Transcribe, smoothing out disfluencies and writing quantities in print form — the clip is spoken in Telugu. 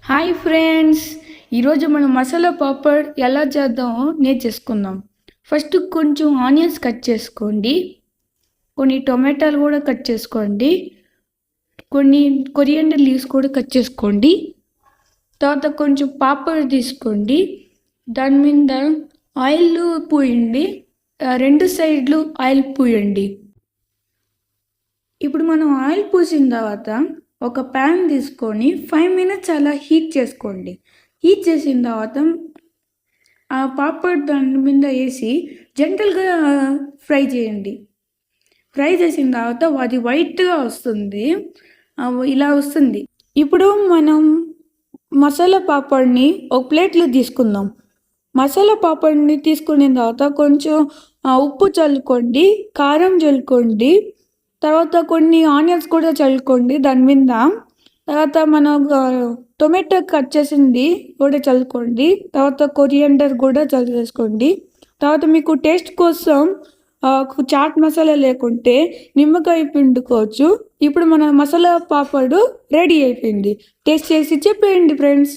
హాయ్ ఫ్రెండ్స్, ఈరోజు మనం మసాలా పాపడ్ ఎలా చేద్దామో నేర్చేసుకుందాం. ఫస్ట్ కొంచెం ఆనియన్స్ కట్ చేసుకోండి, కొన్ని టొమాటోలు కూడా కట్ చేసుకోండి, కొన్ని కొరియండర్ లీవ్స్ కూడా కట్ చేసుకోండి. తర్వాత కొంచెం పాపడ్ తీసుకోండి, దాని మీద ఆయిల్ పూయండి, రెండు సైడ్లు ఆయిల్ పూయండి. ఇప్పుడు మనం ఆయిల్ పూసిన తర్వాత ఒక ప్యాన్ తీసుకొని 5 మినిట్స్ అలా హీట్ చేసుకోండి. హీట్ చేసిన తర్వాత ఆ పాపడ్ దాని మీద వేసి జెంటల్గా ఫ్రై చేయండి. ఫ్రై చేసిన తర్వాత అది వైట్గా వస్తుంది, ఇలా వస్తుంది. ఇప్పుడు మనం మసాలా పాపడ్ని ఒక ప్లేట్లో తీసుకుందాం. మసాలా పాపడ్ని తీసుకున్న తర్వాత కొంచెం ఉప్పు చల్లుకోండి, కారం చల్లుకోండి, తర్వాత కొన్ని ఆనియన్స్ కూడా చల్లుకోండి దాని మీద. తర్వాత మనం టొమాటో కట్ చేసింది కూడా చల్లుకోండి, తర్వాత కొరియండర్ కూడా చల్లేసుకోండి. తర్వాత మీకు టేస్ట్ కోసం చాట్ మసాలా లేకుంటే నిమ్మకాయ పిండుకోవచ్చు. ఇప్పుడు మన మసాలా పాపడు రెడీ అయిపోయింది. టేస్ట్ చేసి చెప్పేయండి ఫ్రెండ్స్.